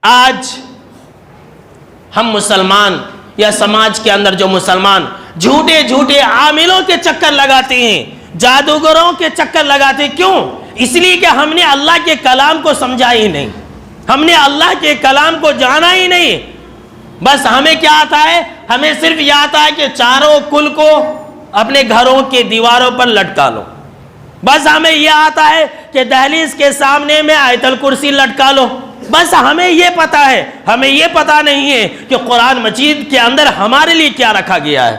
آج ہم مسلمان یا سماج کے اندر جو مسلمان جھوٹے جھوٹے عاملوں کے چکر لگاتے ہیں، جادوگروں کے چکر لگاتے ہیں، کیوں؟ اس لیے کہ ہم نے اللہ کے کلام کو سمجھا ہی نہیں، ہم نے اللہ کے کلام کو جانا ہی نہیں۔ بس ہمیں کیا آتا ہے؟ ہمیں صرف یہ آتا ہے کہ چاروں کل کو اپنے گھروں کے دیواروں پر لٹکا لو، بس ہمیں یہ آتا ہے کہ دہلیز کے سامنے میں آیت الکرسی لٹکا لو، بس ہمیں یہ پتا ہے، ہمیں یہ پتا نہیں ہے کہ قرآن مجید کے اندر ہمارے لیے کیا رکھا گیا ہے۔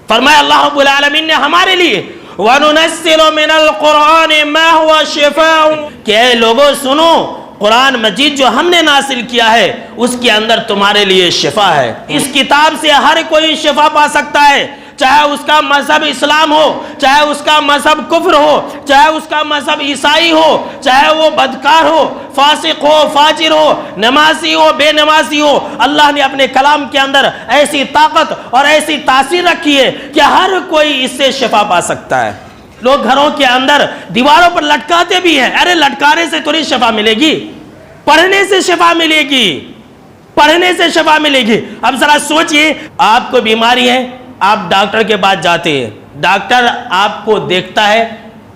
فرمایا اللہ رب العالمین نے ہمارے لیے وَنُنَزِّلُ مِنَ الْقُرْآنِ مَا هُوَ شِفَاءٌ، کہ اے لوگوں سنو، قرآن مجید جو ہم نے نازل کیا ہے اس کے اندر تمہارے لیے شفا ہے۔ اس کتاب سے ہر کوئی شفا پا سکتا ہے، چاہے اس کا مذہب اسلام ہو، چاہے اس کا مذہب کفر ہو، چاہے اس کا مذہب عیسائی ہو، چاہے وہ بدکار ہو، فاسق ہو، فاجر ہو، نمازی ہو، بے نمازی ہو، اللہ نے اپنے کلام کے اندر ایسی طاقت اور ایسی تاثیر رکھی ہے کہ ہر کوئی اس سے شفا پا سکتا ہے۔ لوگ گھروں کے اندر دیواروں پر لٹکاتے بھی ہیں، ارے لٹکانے سے تھوڑی شفا ملے گی، پڑھنے سے شفا ملے گی، پڑھنے سے شفا ملے گی۔ اب ذرا سوچئے، آپ کو بیماری ہے، آپ ڈاکٹر کے پاس جاتے ہیں، ڈاکٹر آپ کو دیکھتا ہے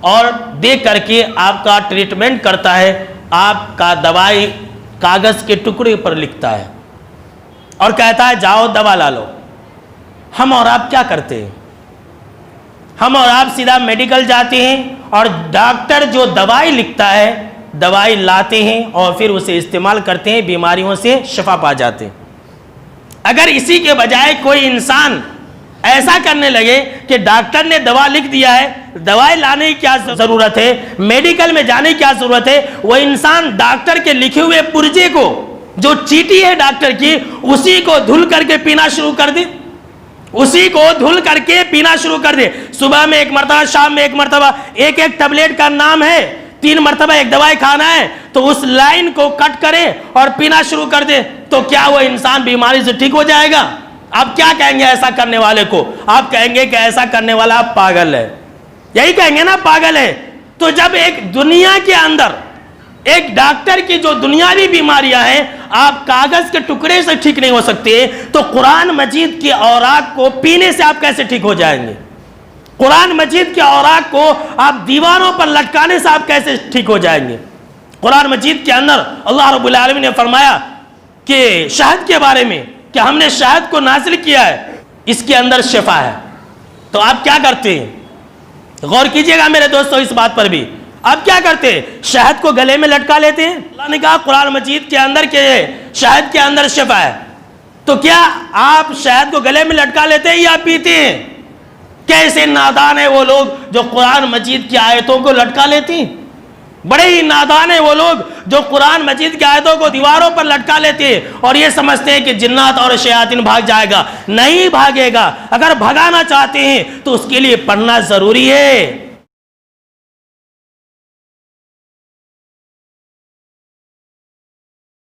اور دیکھ کر کے آپ کا ٹریٹمنٹ کرتا ہے، آپ کا دوائی کاغذ کے ٹکڑے پر لکھتا ہے اور کہتا ہے جاؤ دوا لا لو۔ ہم اور آپ کیا کرتے ہیں؟ ہم اور آپ سیدھا میڈیکل جاتے ہیں اور ڈاکٹر جو دوائی لکھتا ہے دوائی لاتے ہیں اور پھر اسے استعمال کرتے ہیں، بیماریوں سے شفا پا جاتے ہیں۔ اگر اسی کے بجائے کوئی انسان ایسا کرنے لگے کہ ڈاکٹر نے دوا لکھ دیا ہے، دوائی لانے کی کیا ضرورت ہے، میڈیکل میں جانے کی کیا ضرورت ہے، وہ انسان ڈاکٹر کے لکھے ہوئے پرچے کو، جو چیٹی ہے ڈاکٹر کی، اسی کو دھل کر کے پینا شروع کر دے، اسی کو دھل کر کے پینا شروع کر دے۔ صبح میں ایک مرتبہ، شام میں ایک مرتبہ، ایک ایک ٹیبلیٹ کا نام ہے، 3 مرتبہ ایک دوائی کھانا ہے، تو اس لائن کو کٹ کرے اور پینا شروع کر دے، تو کیا وہ انسان بیماری سے ٹھیک ہو جائے گا؟ آپ کیا کہیں گے ایسا کرنے والے کو؟ آپ کہیں گے کہ ایسا کرنے والا پاگل ہے، یہی کہیں گے نا، پاگل ہے۔ تو جب ایک دنیا کے اندر ایک ڈاکٹر کی جو دنیاوی بیماریاں ہیں آپ کاغذ کے ٹکڑے سے ٹھیک نہیں ہو سکتے، تو قرآن مجید کی اوراق کو پینے سے آپ کیسے ٹھیک ہو جائیں گے؟ قرآن مجید کے اوراق کو آپ دیواروں پر لٹکانے سے آپ کیسے ٹھیک ہو جائیں گے؟ قرآن مجید کے اندر اللہ رب العالمین نے فرمایا کہ شہد کے بارے میں کہ ہم نے شہد کو نازل کیا ہے، اس کے اندر شفا ہے۔ تو آپ کیا کرتے ہیں؟ غور کیجئے گا میرے دوستو اس بات پر بھی، آپ کیا کرتے ہیں؟ شہد کو گلے میں لٹکا لیتے ہیں۔ اللہ نے کہا قرآن مجید کے اندر کہ شہد کے اندر شفا ہے، تو کیا آپ شہد کو گلے میں لٹکا لیتے ہیں یا پیتے ہیں؟ کیسے نادان ہیں وہ لوگ جو قرآن مجید کی آیتوں کو لٹکا لیتے ہیں، بڑے ہی نادان ہیں وہ لوگ جو قرآن مجید کی آیتوں کو دیواروں پر لٹکا لیتے ہیں اور یہ سمجھتے ہیں کہ جنات اور شیاطین بھاگ جائے گا۔ نہیں بھاگے گا، اگر بھگانا چاہتے ہیں تو اس کے لیے پڑھنا ضروری ہے۔